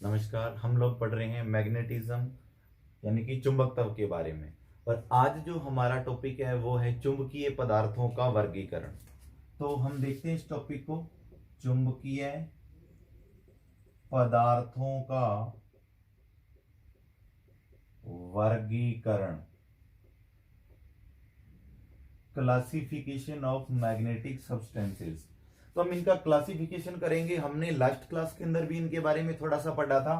नमस्कार। हम लोग पढ़ रहे हैं मैग्नेटिज्म यानी कि चुंबकत्व के बारे में। और आज जो हमारा टॉपिक है वो है चुंबकीय पदार्थों का वर्गीकरण। तो हम देखते हैं इस टॉपिक को, चुंबकीय पदार्थों का वर्गीकरण, क्लासिफिकेशन ऑफ मैग्नेटिक सब्सटेंसेस। तो हम इनका क्लासिफिकेशन करेंगे। हमने लास्ट क्लास के अंदर भी इनके बारे में थोड़ा सा पढ़ा था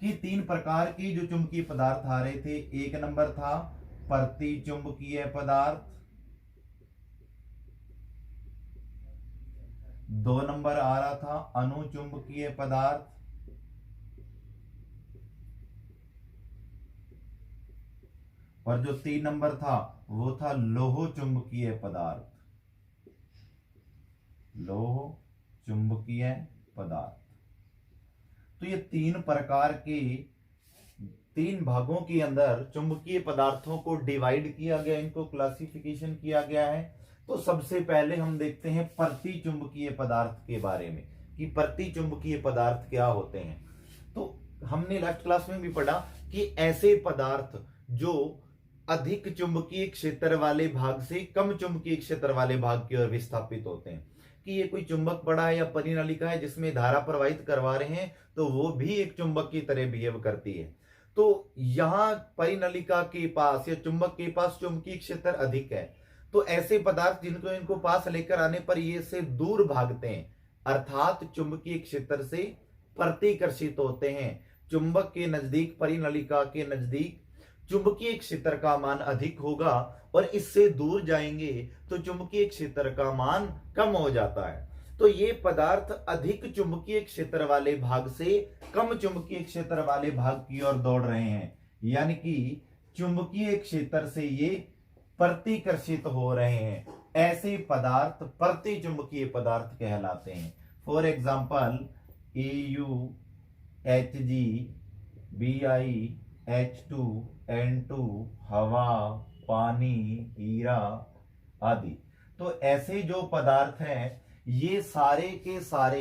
कि तीन प्रकार के जो चुंबकीय पदार्थ आ रहे थे। एक नंबर था प्रतिचुंबकीय पदार्थ, दो नंबर आ रहा था अनुचुंबकीय पदार्थ, और जो तीन नंबर था वो था लोह चुंबकीय पदार्थ। लोह चुंबकीय पदार्थ। तो ये तीन प्रकार के, तीन भागों के अंदर चुंबकीय पदार्थों को डिवाइड किया गया, इनको क्लासिफिकेशन किया गया है। तो सबसे पहले हम देखते हैं प्रतिचुंबकीय पदार्थ के बारे में कि प्रतिचुंबकीय पदार्थ क्या होते हैं। तो हमने लास्ट क्लास में भी पढ़ा कि ऐसे पदार्थ जो अधिक चुंबकीय क्षेत्र वाले भाग से कम चुंबकीय क्षेत्र वाले भाग की ओर विस्थापित होते हैं, कि ये कोई चुंबक पड़ा है या परिनलिका है जिसमें धारा प्रवाहित करवा रहे हैं, तो वो भी एक चुंबक की तरह बिहेव करती है। तो यहां परिनलिका के पास या चुंबक के पास चुंबकीय क्षेत्र अधिक है, तो ऐसे पदार्थ जिनको इनको पास लेकर आने पर ये से दूर भागते हैं, अर्थात चुंबकीय क्षेत्र से प्रतिकर्षित होते हैं। चुंबक के नजदीक, परिनलिका के नजदीक चुंबकीय क्षेत्र का मान अधिक होगा और इससे दूर जाएंगे तो चुंबकीय क्षेत्र का मान कम हो जाता है। तो ये पदार्थ अधिक चुंबकीय क्षेत्र वाले भाग से कम चुंबकीय क्षेत्र वाले भाग की ओर दौड़ रहे हैं, यानी कि चुंबकीय क्षेत्र से ये प्रतिकर्षित हो रहे हैं। ऐसे पदार्थ प्रतिचुंबकीय पदार्थ कहलाते हैं। For example AU, HG, BI, H2, N2, हवा, पानी, हीरा आदि। तो ऐसे जो पदार्थ हैं ये सारे के सारे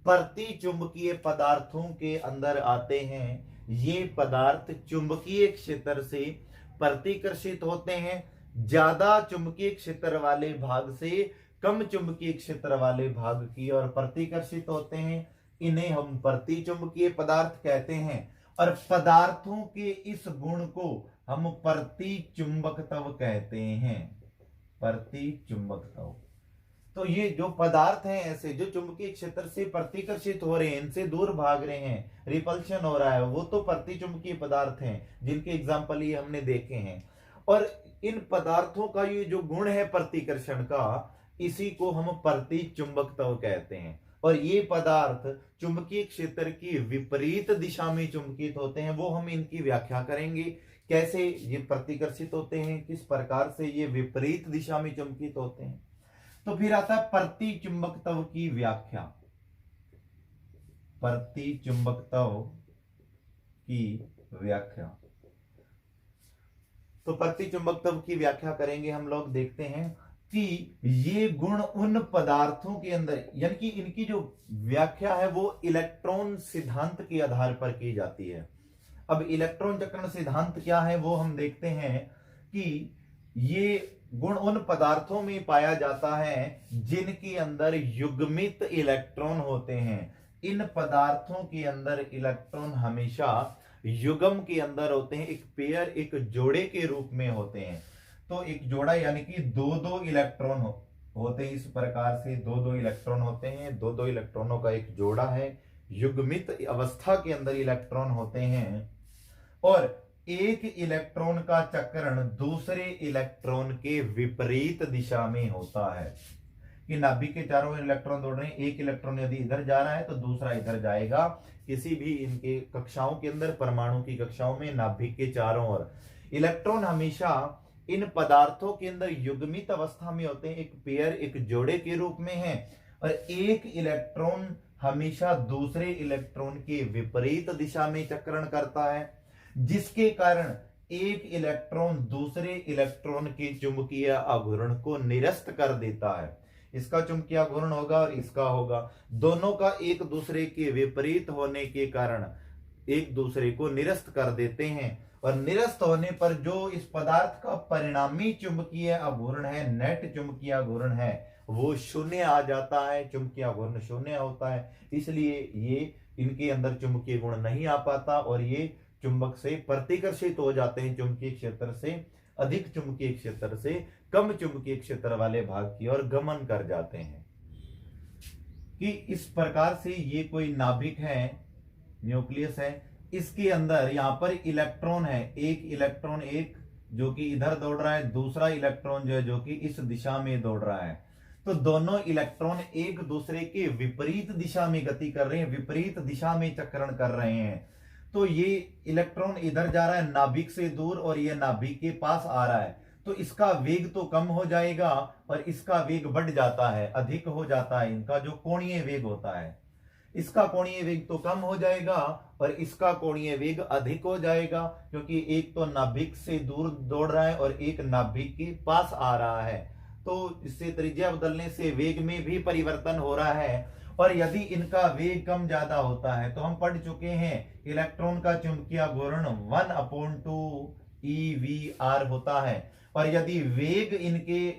प्रतिचुंबकीय पदार्थों के अंदर आते हैं। ये पदार्थ चुंबकीय क्षेत्र से प्रतिकर्षित होते हैं, ज्यादा चुंबकीय क्षेत्र वाले भाग से कम चुंबकीय क्षेत्र वाले भाग की ओर प्रतिकर्षित होते हैं। इन्हें हम प्रतिचुंबकीय पदार्थ कहते हैं। और पदार्थों के इस गुण को हम प्रतिचुंबकत्व कहते हैं। प्रतिचुंबकत्व। तो ये जो पदार्थ हैं ऐसे जो चुंबकीय क्षेत्र से प्रतिकर्षित हो रहे हैं, इनसे दूर भाग रहे हैं, रिपल्शन हो रहा है, वो तो प्रतिचुंबकीय पदार्थ हैं जिनके एग्जाम्पल ये हमने देखे हैं। और इन पदार्थों का ये जो गुण है प्रतिकर्षण का, इसी को हम प्रतिचुंबकत्व कहते हैं। और ये पदार्थ चुंबकीय क्षेत्र की विपरीत दिशा में चुंबकित होते हैं, वो हम इनकी व्याख्या करेंगे। कैसे ये प्रतिकर्षित होते हैं, किस प्रकार से ये विपरीत दिशा में चुंबकित होते हैं। तो फिर आता है प्रतिचुंबकत्व की व्याख्या। प्रतिचुंबकत्व की व्याख्या। तो प्रतिचुंबकत्व की व्याख्या करेंगे हम लोग। देखते हैं कि ये गुण उन पदार्थों के अंदर, यानी कि इनकी जो व्याख्या है वो इलेक्ट्रॉन सिद्धांत के आधार पर की जाती है। अब इलेक्ट्रॉन चक्रण सिद्धांत क्या है वो हम देखते हैं कि ये गुण उन पदार्थों में पाया जाता है जिनके अंदर युग्मित इलेक्ट्रॉन होते हैं। इन पदार्थों के अंदर इलेक्ट्रॉन हमेशा युग्म के अंदर होते हैं, एक पेयर, एक जोड़े के रूप में होते हैं। तो एक जोड़ा यानी कि दो दो इलेक्ट्रॉन होते हैं। इस प्रकार से दो दो इलेक्ट्रॉन होते हैं, दो दो इलेक्ट्रॉनों का एक जोड़ा है। युग्मित अवस्था के अंदर इलेक्ट्रॉन होते हैं और एक इलेक्ट्रॉन का चक्रण दूसरे इलेक्ट्रॉन के विपरीत दिशा में होता है। कि नाभिक के चारों इलेक्ट्रॉन दौड़ रहे हैं, एक इलेक्ट्रॉन यदि इधर जा रहा है तो दूसरा इधर जाएगा। किसी भी इनके कक्षाओं के अंदर, परमाणु की कक्षाओं में नाभिक के चारों ओर इलेक्ट्रॉन हमेशा इन पदार्थों के अंदर युग्मित अवस्था में होते हैं, एक पेयर, एक जोड़े के रूप में है। और एक इलेक्ट्रॉन हमेशा दूसरे इलेक्ट्रॉन के विपरीत दिशा में चक्रण करता है, जिसके कारण एक इलेक्ट्रॉन दूसरे इलेक्ट्रॉन के चुंबकीय आघूर्ण को निरस्त कर देता है। इसका चुंबकीय आघूर्ण होगा और इसका होगा, दोनों का एक दूसरे के विपरीत होने के कारण एक दूसरे को निरस्त कर देते हैं, और निरस्त होने पर जो इस पदार्थ का परिणामी चुंबकीय आघूर्ण है, नेट चुंबकीय आघूर्ण है, वो शून्य आ जाता है, चुंबकीय आघूर्ण शून्य होता है। इसलिए ये इनके अंदर चुंबकीय गुण नहीं आ पाता और ये चुंबक से प्रतिकर्षित हो जाते हैं, चुंबकीय क्षेत्र से अधिक चुंबकीय क्षेत्र से कम चुंबकीय क्षेत्र वाले भाग की ओर गमन कर जाते हैं। कि इस प्रकार से ये कोई नाभिक है, न्यूक्लियस है, इसके अंदर यहां पर इलेक्ट्रॉन है, एक इलेक्ट्रॉन एक जो कि इधर दौड़ रहा है, दूसरा इलेक्ट्रॉन जो है जो कि इस दिशा में दौड़ रहा है। तो दोनों इलेक्ट्रॉन एक दूसरे के विपरीत दिशा में गति कर रहे हैं, विपरीत दिशा में चक्रण कर रहे हैं। तो ये इलेक्ट्रॉन इधर जा रहा है नाभिक से दूर और ये नाभिक के पास आ रहा है, तो इसका वेग तो कम हो जाएगा और इसका वेग बढ़ जाता है, अधिक हो जाता है। इनका जो कोणीय वेग होता है, इसका कोणीय वेग तो कम हो जाएगा और इसका कोणीय वेग अधिक हो जाएगा, क्योंकि एक तो नाभिक से दूर दौड़ रहा है और एक नाभिक के पास आ रहा है। तो इससे त्रिज्या बदलने से वेग में भी परिवर्तन हो रहा है। और यदि इनका वेग कम ज्यादा होता है तो हम पढ़ चुके हैं इलेक्ट्रॉन का चुंबकीय आघूर्ण 1/2 EVR होता है। और यदि वेग इनके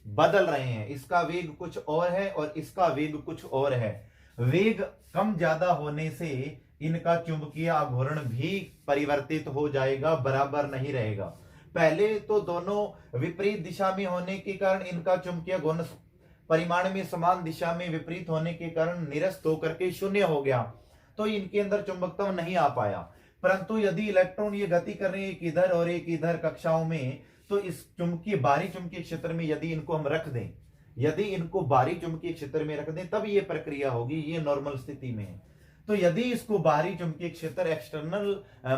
बदल रहे हैं, इसका वेग कुछ और है और इसका वेग कुछ और है, वेग कम ज्यादा होने से इनका चुंबकीय आघूर्ण भी परिवर्तित हो जाएगा, बराबर नहीं रहेगा। पहले तो दोनों विपरीत दिशा में होने के कारण इनका चुंबकीय गुण परिमाण में समान दिशा में विपरीत होने के कारण निरस्त होकर के शून्य हो गया, तो इनके अंदर चुंबकत्व नहीं आ पाया। परंतु यदि इलेक्ट्रॉन ये गति कर रहे हैं एक इधर और एक इधर कक्षाओं में, तो इस चुंबकीय बाहरी चुंबकीय क्षेत्र में यदि इनको हम रख दें, यदि इनको बाहरी चुंबकीय क्षेत्र में रख दें, तब ये प्रक्रिया होगी, ये नॉर्मल स्थिति में है। तो यदि इसको बाहरी चुंबकीय क्षेत्र एक्सटर्नल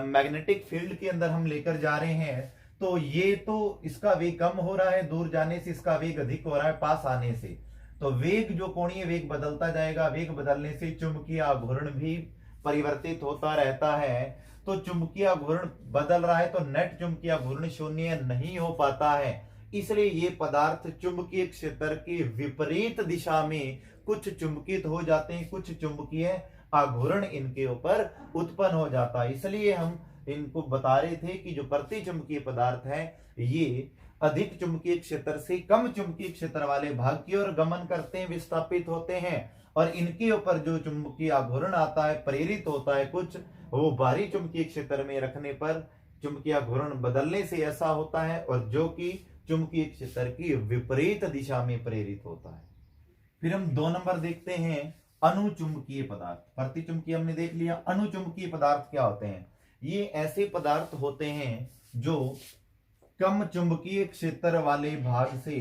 मैग्नेटिक फील्ड के अंदर हम लेकर जा रहे हैं, तो ये तो इसका वेग कम हो रहा है, दूर जाने से इसका वेग अधिक हो रहा है पास आने से। तो वेग जो कोणीय वेग बदलता जाएगा, वेग बदलने से चुंबकीय आघूर्ण भी परिवर्तित होता रहता है। तो चुंबकीय आघूर्ण बदल रहा है तो नेट चुंबकीय आघूर्ण शून्य नहीं हो पाता है। इसलिए ये पदार्थ चुंबकीय क्षेत्र के विपरीत दिशा में कुछ चुंबकित हो जाते हैं, कुछ चुंबकीय आघूर्ण इनके ऊपर उत्पन्न हो जाता है। इसलिए हम इनको बता रहे थे कि जो प्रतिचुंबकीय पदार्थ है ये अधिक चुंबकीय क्षेत्र से कम चुंबकीय क्षेत्र वाले भाग की ओर गमन करते हैं, विस्थापित होते हैं, और इनके ऊपर जो चुंबकीय आघूर्ण आता है, प्रेरित होता है कुछ, वो बाहरी चुंबकीय क्षेत्र में रखने पर चुंबकीय आघूर्ण बदलने से ऐसा होता है, और जो कि चुंबकीय क्षेत्र की विपरीत दिशा में प्रेरित होता है। फिर हम 2 नंबर देखते हैं अनुचुंबकीय पदार्थ। प्रतिचुंबकीय हमने देख लिया, अनुचुंबकीय पदार्थ क्या होते हैं? ये ऐसे पदार्थ होते हैं जो कम चुंबकीय क्षेत्र वाले भाग से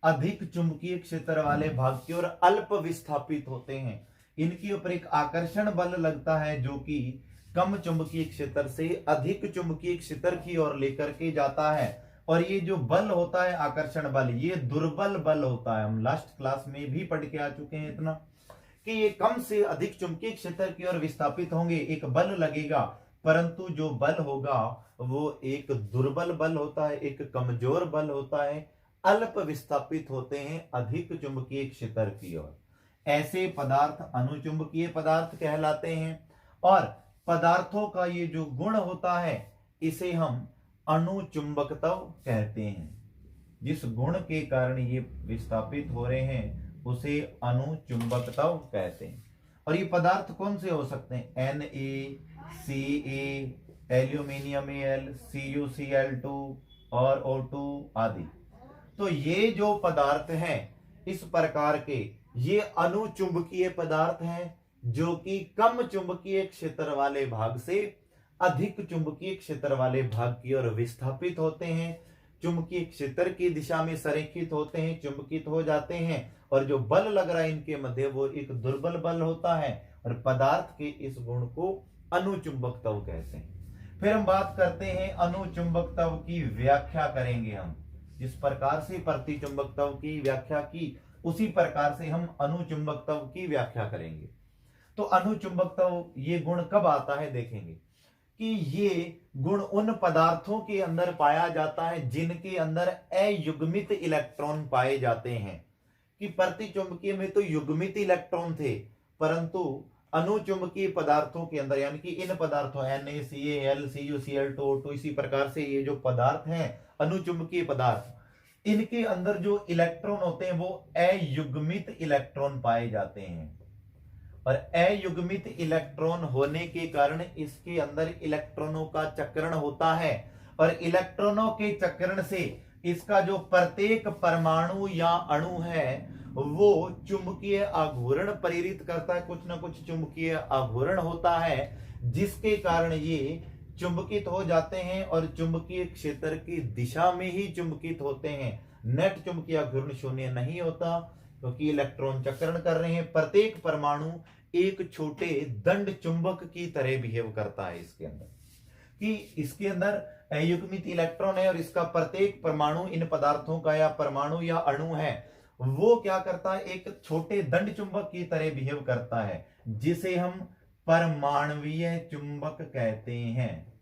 अधिक चुंबकीय क्षेत्र वाले भाग की ओर अल्प विस्थापित होते हैं। इनके ऊपर एक आकर्षण बल लगता है जो कि कम चुंबकीय क्षेत्र से अधिक चुंबकीय क्षेत्र की ओर लेकर के जाता है। और ये जो बल होता है, आकर्षण बल, ये दुर्बल बल होता है। हम लास्ट क्लास में भी पढ़ के आ चुके हैं इतना कि ये कम से अधिक चुंबकीय क्षेत्र की ओर विस्थापित होंगे, एक बल लगेगा, परंतु जो बल होगा वो एक दुर्बल बल होता है, एक कमजोर बल होता है, अल्प विस्थापित होते हैं अधिक चुंबकीय क्षेत्र की ओर। ऐसे पदार्थ अनुचुंबकीय पदार्थ कहलाते हैं। और पदार्थों का ये जो गुण होता है इसे हम अनुचुंबकत्व कहते हैं। जिस गुण के कारण ये विस्थापित हो रहे हैं उसे अनुचुंबकत्व कहते हैं। और ये पदार्थ कौन से हो सकते हैं? Na, Ca, aluminium Al, CuCl2 और O2 आदि। तो ये जो पदार्थ हैं इस प्रकार के, ये अनुचुंबकीय पदार्थ हैं जो कि कम चुंबकीय क्षेत्र वाले भाग से अधिक चुंबकीय क्षेत्र वाले भाग की ओर विस्थापित होते हैं, चुंबकीय क्षेत्र की दिशा में संरेखित होते हैं, चुंबकित हो जाते हैं, और जो बल लग रहा है इनके मध्य वो एक दुर्बल बल होता है। और पदार्थ के इस गुण को अनुचुंबकत्व कहते हैं। फिर हम बात करते हैं अनुचुंबकत्व की व्याख्या करेंगे हम। जिस प्रकार से प्रतिचुंबकत्व की व्याख्या की उसी प्रकार से हम अनुचुंबकत्व की व्याख्या करेंगे। तो अनुचुंबकत्व ये गुण कब आता है देखेंगे कि ये गुण उन पदार्थों के अंदर पाया जाता है जिनके अंदर अयुग्मित इलेक्ट्रॉन पाए जाते हैं। कि प्रतिचुंबकीय में तो युग्मित इलेक्ट्रॉन थे, परंतु अनुचुंबकीय पदार्थों के अंदर, यानी कि इन पदार्थों NaCl, CuCl2, इसी प्रकार से ये जो पदार्थ हैं अनुचुंबकीय पदार्थ, इनके अंदर जो इलेक्ट्रॉन होते हैं वो अयुग्मित इलेक्ट्रॉन पाए जाते हैं। और अयुग्मित इलेक्ट्रॉन होने के कारण इसके अंदर इलेक्ट्रॉनों का चक्रण होता है, और इलेक्ट्रॉनों के चक्रण से इसका जो प्रत्येक परमाणु या अणु है वो चुंबकीय आघूर्ण प्रेरित करता है, कुछ ना कुछ चुंबकीय आघूर्ण होता है, जिसके कारण ये चुंबकित हो जाते हैं और चुंबकीय क्षेत्र की दिशा में ही चुंबकित होते हैं। नेट चुंबकीय आघूर्ण शून्य नहीं होता, क्योंकि इलेक्ट्रॉन चक्रण कर रहे हैं। प्रत्येक परमाणु एक छोटे दंड चुंबक की तरह बिहेव करता है इसके अंदर, कि इसके अंदर अयुग्मित इलेक्ट्रॉन है और इसका प्रत्येक परमाणु इन पदार्थों का या परमाणु या अणु है वो क्या करता है, एक छोटे दंड चुंबक की तरह बिहेव करता है, जिसे हम परमाणुवीय चुंबक कहते हैं।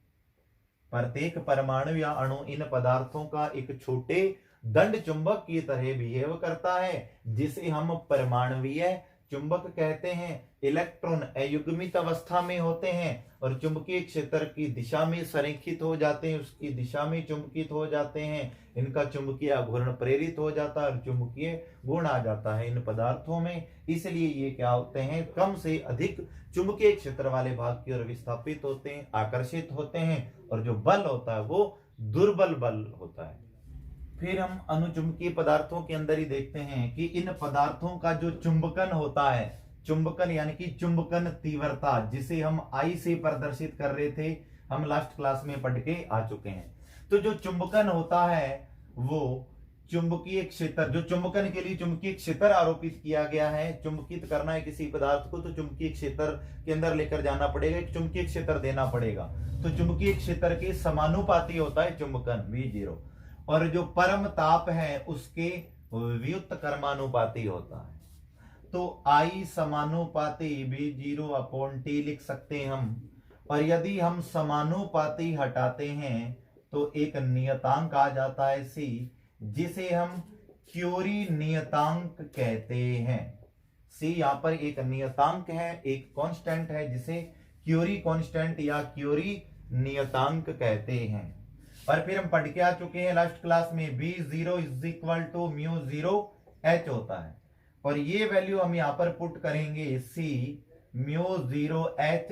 प्रत्येक परमाणु या अणु इन पदार्थों का एक छोटे दंड चुंबक की तरह बिहेव करता है, जिसे हम परमाणुवीय चुंबक कहते हैं। इलेक्ट्रॉन अयुग्मित अवस्था में होते हैं और चुंबकीय क्षेत्र की दिशा में संरेखित हो जाते हैं, उसकी दिशा में चुंबकित हो जाते हैं, इनका चुंबकीय आघूर्ण प्रेरित हो जाता है और चुंबकीय गुण आ जाता है इन पदार्थों में। इसलिए ये क्या होते हैं, कम से अधिक चुंबकीय क्षेत्र वाले भाग की ओर विस्थापित होते हैं, आकर्षित होते हैं, और जो बल होता है वो दुर्बल बल होता है। फिर हम अनुचुंबकीय पदार्थों के अंदर ही देखते हैं कि इन पदार्थों का जो चुंबकन होता है, चुंबकन यानी कि चुंबकन तीव्रता, जिसे हम I से प्रदर्शित कर रहे थे, हम लास्ट क्लास में पढ़ के आ चुके हैं। तो जो चुंबकन होता है वो चुंबकीय क्षेत्र, जो चुंबकन के लिए चुंबकीय क्षेत्र आरोपित किया गया है, चुंबकित करना है किसी पदार्थ को तो चुंबकीय क्षेत्र के अंदर लेकर जाना पड़ेगा, एक चुंबकीय क्षेत्र देना पड़ेगा। तो चुंबकीय क्षेत्र के समानुपाती होता है चुंबकन V0, और जो परम ताप है उसके व्युत्त कर्मानुपाती होता है। तो I समानुपाती V0/T लिख सकते हैं हम, और यदि हम समानुपाती हटाते हैं तो एक नियतांक आ जाता है C, जिसे हम क्यूरी नियतांक कहते हैं। C यहां पर एक नियतांक है, एक कांस्टेंट है, जिसे क्यूरी कांस्टेंट या क्यूरी नियतांक कहते हैं। और फिर हम पढ़ के आ चुके हैं लास्ट क्लास में V0 = μ0H होता है, और ये वैल्यू हम यहां पर पुट करेंगे C μ0H/T।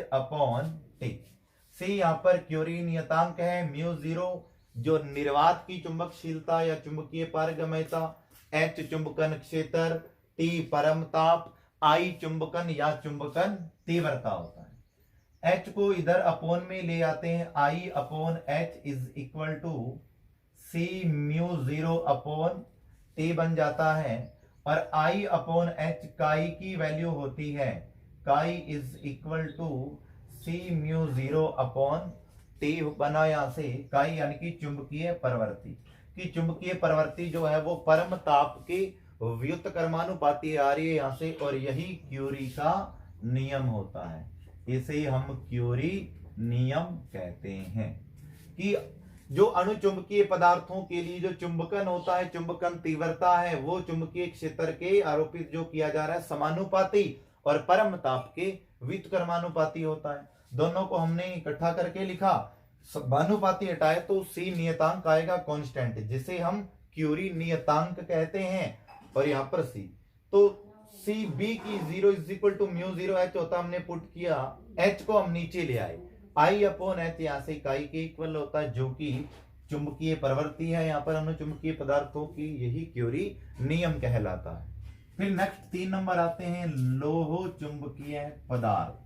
C यहां पर क्यूरी नियतांक है, μ0 जो निर्वात की चुंबकशीलता या चुंबकीय पारगम्यता, H चुंबकन क्षेत्र, T परम ताप, I चुंबकन या चुंबकन तीव्रता होता है। H को इधर अपोन में ले आते हैं, I/H = C μ0/T बन जाता है, और I/H काई की वैल्यू होती है, काई = C μ0/T बना यहां से। काई यानी कि चुंबकीय प्रवृत्ति, कि चुंबकीय प्रवृत्ति जो है वो परम ताप के व्युत्त कर्मानुपाती आ रही है यहां से, और यही क्यूरी का नियम होता है। इसे हम क्यूरी नियम कहते हैं कि जो अणुचुंबकीय पदार्थों के लिए जो चुंबकन होता है, चुंबकन तीव्रता है, वो चुंबकीय क्षेत्र के आरोपित जो किया जा रहा है समानुपाती और परम ताप के व्युत्त कर्मानुपाती होता है। दोनों को हमने इकट्ठा करके लिखा, समानुपाती हटाए तो C नियतांक आएगा कांस्टेंट, जिसे हम क्यूरी नियतांक कहते हैं, और यहां पर C तो CB की 0 = μ0H होता, हमने पुट किया, H को हम नीचे ले आए, I/H यहां से इकाई के इक्वल होता है, जो कि चुंबकीय प्रवृत्ति है यहां पर अणुचुंबकीय पदार्थों की, यही क्यूरी नियम कहलाता है। फिर नेक्स्ट 3 नंबर आते हैं लोह चुंबकीय पदार्थ।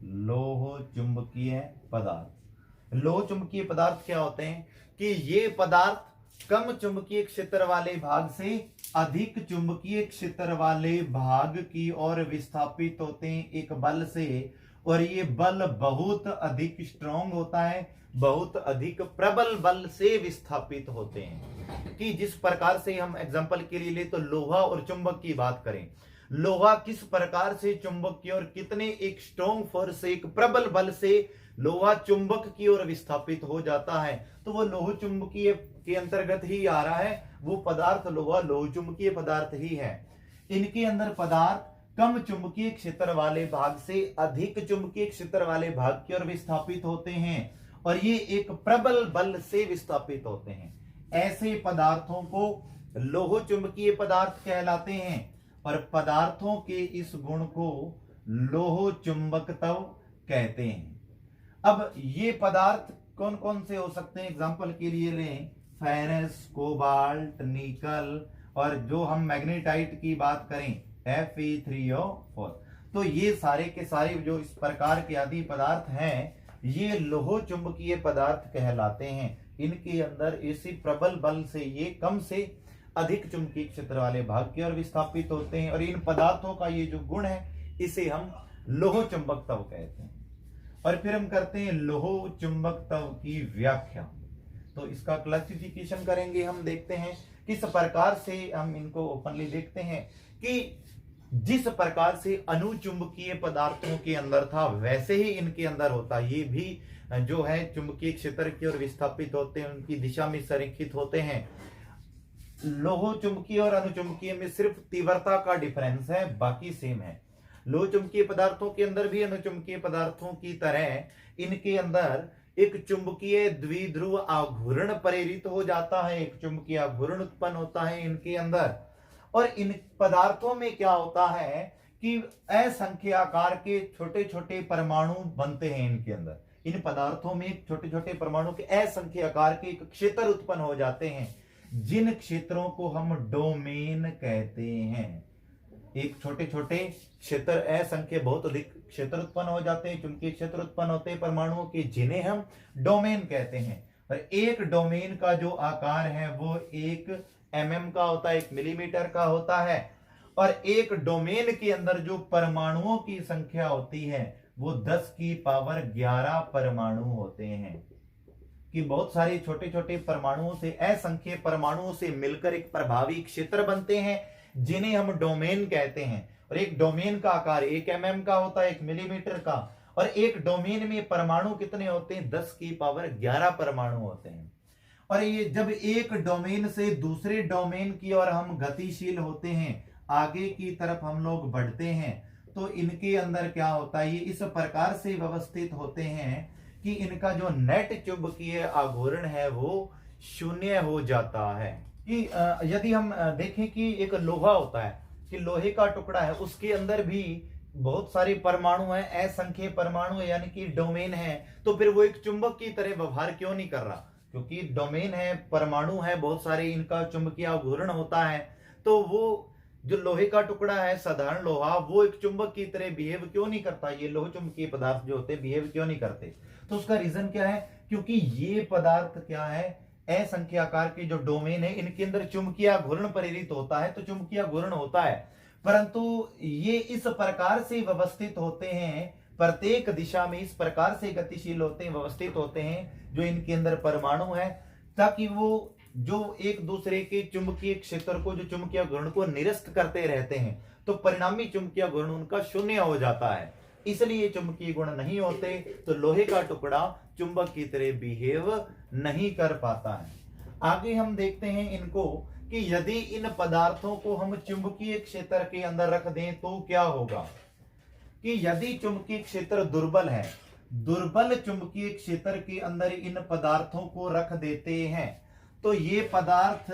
लोह चुंबकीय पदार्थ, लोह चुंबकीय पदार्थ क्या होते हैं कि ये पदार्थ कम चुंबकीय क्षेत्र वाले भाग से अधिक चुंबकीय क्षेत्र वाले भाग की ओर विस्थापित होते हैं एक बल से, और ये बल बहुत अधिक स्ट्रॉन्ग होता है, बहुत अधिक प्रबल बल से विस्थापित होते हैं। कि जिस प्रकार से हम एग्जांपल के लिए ले तो लोहा और चुंबक की बात करें, लोहा किस प्रकार से चुंबक की ओर कितने एक स्ट्रॉन्ग फोर्स से, एक प्रबल बल से लोहा चुंबक की ओर विस्थापित हो जाता है, तो वो लोह चुंबकीय के अंतर्गत ही आ रहा है, वो पदार्थ लोहा लोह चुंबकीय पदार्थ ही है। इनके अंदर पदार्थ कम चुंबकीय क्षेत्र वाले भाग से अधिक चुंबकीय क्षेत्र वाले भाग की ओर विस्थापित होते हैं और ये एक प्रबल बल से विस्थापित होते हैं। ऐसे पदार्थों को लोह चुंबकीय पदार्थ कहलाते हैं और पदार्थों के इस गुण को लोह चुंबकत्व कहते हैं। अब ये पदार्थ कौन कौन से हो सकते हैं? एग्जाम्पल के लिए लें फेरस, कोबाल्ट, निकल और जो हम मैग्नेटाइट की बात करें Fe3O4, तो ये सारे के सारे जो इस प्रकार के आदि पदार्थ हैं ये लोह चुंबकीय पदार्थ कहलाते हैं। इनके अंदर इसी प्रबल बल से ये कम से अधिक चुंबकीय क्षेत्र वाले भाग की ओर विस्थापित होते हैं और इन पदार्थों का ये जो गुण है इसे हम लोह चुंबकत्व कहते हैं। और फिर हम करते हैं लोह चुंबकत्व की व्याख्या। तो इसका क्लासिफिकेशन करेंगे, हम देखते हैं किस प्रकार से हम इनको ओपनली देखते हैं कि जिस प्रकार से अनुचुंबकीय पदार्थों के अंदर था वैसे ही इनके अंदर होता। ये भी जो है चुंबकीय क्षेत्र की ओर विस्थापित होते हैं, उनकी दिशा में संरेखित होते हैं। लोह चुंबकीय और अनुचुंबकीय में सिर्फ तीव्रता का डिफरेंस है, बाकी सेम है। लोह चुंबकीय पदार्थों के अंदर भी अनुचुंबकीय पदार्थों की तरह इनके अंदर एक चुंबकीय द्विध्रुव आघूर्ण प्रेरित हो जाता है, एक चुंबकीय आघूर्ण उत्पन्न होता है इनके अंदर। और इन पदार्थों में क्या होता है कि असंख्य आकार के छोटे छोटे परमाणु बनते हैं इनके अंदर। इन पदार्थों में छोटे छोटे परमाणु के असंख्य आकार के एक क्षेत्र उत्पन्न हो जाते हैं, जिन क्षेत्रों को हम डोमेन कहते हैं। एक छोटे छोटे क्षेत्र असंख्य बहुत अधिक क्षेत्र उत्पन्न हो जाते हैं, चुंबकीय क्षेत्र उत्पन्न होते हैं परमाणुओं के, जिन्हें हम डोमेन कहते हैं। और एक डोमेन का जो आकार है वो 1 mm का होता है, 1 मिलीमीटर का होता है। और एक डोमेन के अंदर जो परमाणुओं की संख्या होती है वो 10 की पावर 11 परमाणु होते हैं। कि बहुत सारे छोटे छोटे परमाणुओं से, असंख्य परमाणुओं से मिलकर एक प्रभावी क्षेत्र बनते हैं, जिन्हें हम डोमेन कहते हैं। और एक डोमेन का आकार 1 mm का होता है, 1 मिलीमीटर का। और एक डोमेन में परमाणु कितने होते हैं? 10 की पावर 11 परमाणु होते हैं। और ये जब एक डोमेन से दूसरे डोमेन की ओर हम गतिशील होते हैं, आगे की तरफ हम लोग बढ़ते हैं, तो इनके अंदर क्या होता है? ये इस प्रकार से व्यवस्थित होते हैं कि इनका जो नेट चुंबकीय आघूर्ण है वो शून्य हो जाता है। कि यदि हम देखें कि एक लोहा होता है, कि लोहे का टुकड़ा है, उसके अंदर भी बहुत सारे परमाणु हैं, असंख्य परमाणु है, यानी कि डोमेन है, तो फिर वो एक चुंबक की तरह व्यवहार क्यों नहीं कर रहा? क्योंकि डोमेन है, परमाणु है बहुत सारे, इनका चुंबकीय आघूर्ण होता है, तो वो जो लोहे का टुकड़ा है, साधारण लोहा, वो एक चुंबक की तरह बिहेव क्यों नहीं करता? ये लोह चुंबकीय पदार्थ जो होते हैं बिहेव क्यों नहीं करते? तो उसका रीजन क्या है? क्योंकि ये पदार्थ क्या है, असंख्य आकार के जो डोमेन है, इनके अंदर चुंबकीय आघूर्ण प्रेरित होता है, तो चुंबकीय आघूर्ण होता है, परंतु ये इस प्रकार से व्यवस्थित होते हैं, प्रत्येक दिशा में इस प्रकार से गतिशील होते हैं, व्यवस्थित होते हैं, जो इनके अंदर परमाणु है, ताकि वो जो एक दूसरे के चुंबकीय क्षेत्र को, जो चुंबकीय घूर्ण को निरस्त करते रहते हैं, तो परिणामी चुंबकीय घूर्ण उनका शून्य हो जाता है। इसलिए चुंबकीय गुण नहीं होते, तो लोहे का टुकड़ा चुंबक की तरह बिहेव नहीं कर पाता है। आगे हम देखते हैं इनको कि यदि इन पदार्थों को हम चुंबकीय क्षेत्र के अंदर रख दें तो क्या होगा? कि यदि चुंबकीय क्षेत्र दुर्बल है, दुर्बल चुंबकीय क्षेत्र के अंदर इन पदार्थों को रख देते हैं, तो ये पदार्थ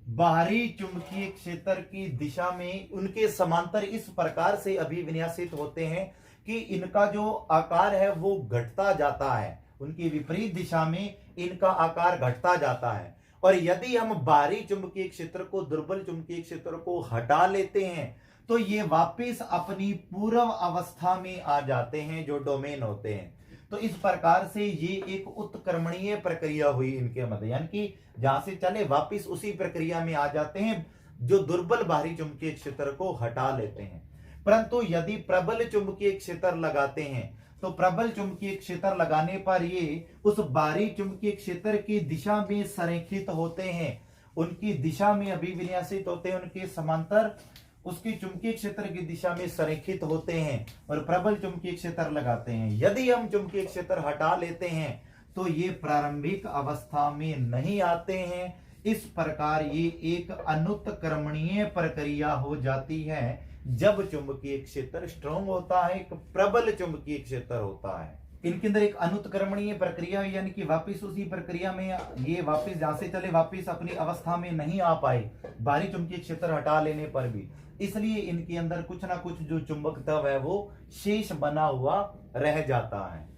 बाहरी चुंबकीय क्षेत्र की दिशा में उनके समांतर इस प्रकार से अभिविन्यासित होते हैं कि इनका जो आकार है वो घटता जाता है, उनकी विपरीत दिशा में इनका आकार घटता जाता है। और यदि हम बाहरी चुंबकीय क्षेत्र को, दुर्बल चुंबकीय क्षेत्र को हटा लेते हैं, तो ये वापस अपनी पूर्व अवस्था में आ जाते हैं, जो डोमेन होते हैं। तो इस प्रकार से ये एक उत्क्रमणीय प्रक्रिया हुई इनके मध्य, यानी कि जहां से चले वापस उसी प्रक्रिया में आ जाते हैं, जो दुर्बल बाहरी चुंबकीय क्षेत्र को हटा लेते हैं। परंतु यदि प्रबल चुंबकीय क्षेत्र लगाते हैं, तो प्रबल चुंबकीय क्षेत्र लगाने पर ये उस बाहरी चुंबकीय क्षेत्र की दिशा में संरेखित होते हैं, उनकी दिशा में अभिविन्यासित होते हैं, उनके समांतर उसकी चुंबकीय क्षेत्र की दिशा में संरेखित होते हैं और प्रबल चुंबकीय क्षेत्र लगाते हैं। यदि हम चुंबकीय क्षेत्र हटा लेते हैं तो ये प्रारंभिक अवस्था में नहीं आते हैं, इस प्रकार ये एक अनुत्क्रमणीय प्रक्रिया हो जाती है जब चुंबकीय क्षेत्र स्ट्रांग होता है, एक प्रबल चुंबकीय क्षेत्र होता है। इनके अंदर एक अनुत्क्रमणीय प्रक्रिया है, यानी कि वापस उसी प्रक्रिया में ये वापस जहां से चले वापस अपनी अवस्था में नहीं आ पाए बाहरी चुंबकीय क्षेत्र हटा लेने पर भी, इसलिए इनके अंदर कुछ ना कुछ जो चुंबकत्व है वो शेष बना हुआ रह जाता है।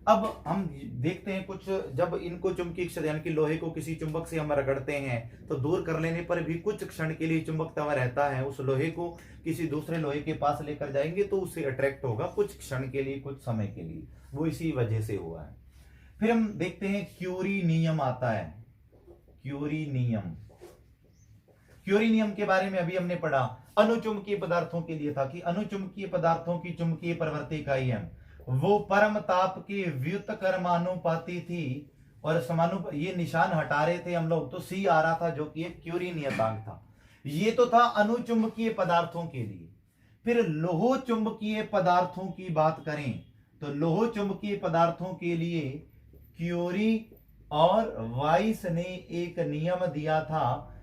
अब हम देखते हैं कुछ, जब इनको चुंबकीय क्षेत्र यानी कि लोहे को किसी चुंबक से हम रगड़ते हैं तो दूर कर लेने पर भी कुछ क्षण के लिए चुंबकत्व रहता है। उस लोहे को किसी दूसरे लोहे के पास लेकर जाएंगे तो उससे अट्रैक्ट होगा कुछ क्षण के लिए, कुछ समय के लिए, वो इसी वजह से हुआ है। फिर हम देखते हैं क्यूरी नियम आता है। क्यूरी नियम, क्यूरी नियम के बारे में अभी हमने पढ़ा, अनुचुंबकीय पदार्थों के लिए था कि अनुचुंबकीय पदार्थों की चुंबकीय प्रवृत्ति इकाई है वो परम ताप के व्युत्क्रमानुपाती थी, और ये निशान हटा रहे थे हम लोग तो सी आ रहा था जो कि एक क्यूरी नियतांक था। ये तो था अनुचुंबकीय पदार्थों के लिए। फिर लोह चुंबकीय पदार्थों की बात करें तो लोह चुंबकीय पदार्थों के लिए क्यूरी और वाइस ने एक नियम दिया था,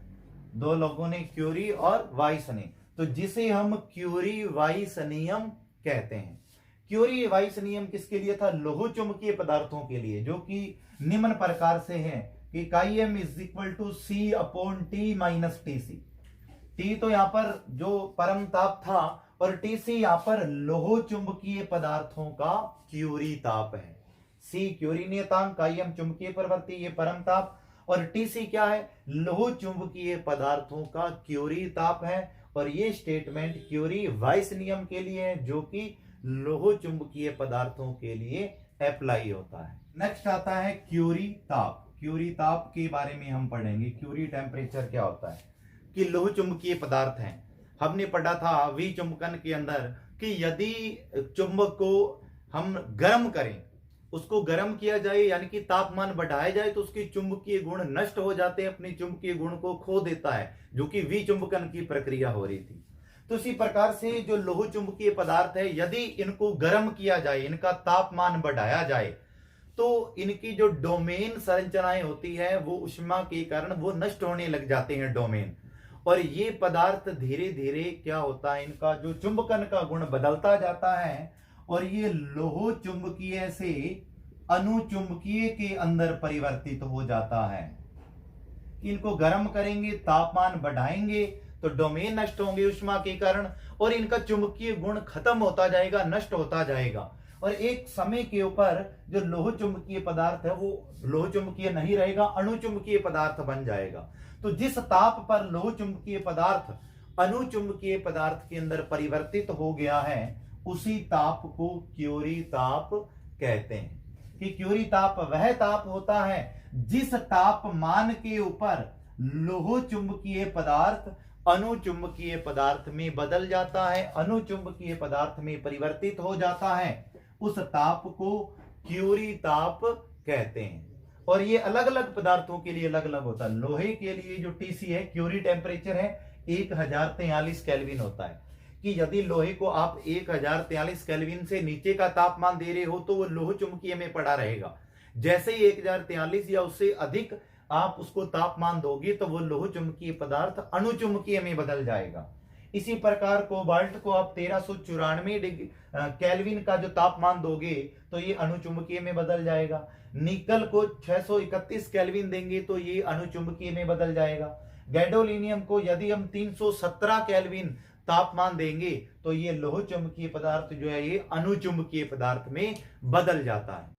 दो लोगों ने, क्यूरी और वाइस ने, तो जिसे हम क्यूरी वाइस नियम कहते हैं। क्यूरी वाइस नियम किसके लिए था? लोह चुंबकीय पदार्थों के लिए, जो कि निम्न प्रकार से है कि M is equal to C upon T minus TC. T तो यहां पर जो परम ताप था और टीसी यहां पर लोह चुंबकीय पदार्थों का क्यूरी ताप है। सी क्यूरी नियतांक, M चुंबकीय प्रवृत्ति, ये परम ताप, और टीसी क्या है? लोह चुंबकीय पदार्थों का क्यूरी ताप है। और ये स्टेटमेंट क्यूरी वाइस नियम के लिए है जो कि लोह चुंबकीय पदार्थों के लिए अप्लाई होता है। नेक्स्ट आता है क्यूरी ताप। क्यूरी ताप के बारे में हम पढ़ेंगे। क्यूरी टेम्परेचर क्या होता है कि लोह चुंबकीय पदार्थ हैं, हमने पढ़ा था विचुंबकन के अंदर कि यदि चुंबक को हम गर्म करें, उसको गर्म किया जाए यानी कि तापमान बढ़ाया जाए तो उसके चुंबकीय गुण नष्ट हो जाते हैं, अपने चुंबकीय गुण को खो देता है, जो कि विचुंबकन की प्रक्रिया हो रही थी। तो इसी प्रकार से जो लोह चुंबकीय पदार्थ है, यदि इनको गर्म किया जाए, इनका तापमान बढ़ाया जाए, तो इनकी जो डोमेन संरचनाएं होती है वो ऊष्मा के कारण वो नष्ट होने लग जाते हैं डोमेन, और ये पदार्थ धीरे धीरे क्या होता है, इनका जो चुंबकन का गुण बदलता जाता है और ये लोह चुंबकीय से अनुचुंबकीय के अंदर परिवर्तित हो जाता है। इनको गर्म करेंगे, तापमान बढ़ाएंगे तो डोमेन नष्ट होंगे ऊष्मा के कारण, और इनका चुंबकीय गुण खत्म होता जाएगा, नष्ट होता जाएगा, और एक समय के ऊपर जो लोह चुंबकीय पदार्थ है वो लोह चुंबकीय नहीं रहेगा, अणुचुंबकीय पदार्थ बन जाएगा। तो जिस ताप पर लोह चुंबकीय पदार्थ अणुचुंबकीय पदार्थ के अंदर परिवर्तित हो गया है उसी ताप को क्यूरी ताप कहते हैं। कि क्यूरी ताप वह ताप होता है जिस तापमान के ऊपर लोह चुंबकीय पदार्थ अणुचुंबकीय पदार्थ में बदल जाता है, अणुचुंबकीय पदार्थ में परिवर्तित हो जाता है, उस ताप को क्यूरी ताप कहते हैं। और ये अलग अलग पदार्थों के लिए अलग अलग होता है। लोहे के लिए जो टीसी है, क्यूरी टेम्परेचर है 1043 केल्विन होता है, कि यदि लोहे को आप 1043 केल्विन से नीचे का तापमान दे रहे हो तो वो लोह चुंबकीय में पड़ा रहेगा। जैसे ही 1043 या उससे अधिक आप उसको तापमान दोगे तो वो लोह चुंबकीय पदार्थ अणुचुंबकीय में बदल जाएगा। इसी प्रकार कोबाल्ट को आप 1394 डिग्री केल्विन का जो तापमान दोगे तो ये अणुचुंबकीय में बदल जाएगा। निकल को 631 केल्विन देंगे तो ये अणुचुंबकीय में बदल जाएगा। गैडोलिनियम को यदि हम 317 केल्विन तापमान देंगे तो ये लोह चुंबकीय पदार्थ जो है ये अणुचुंबकीय पदार्थ में बदल जाता है।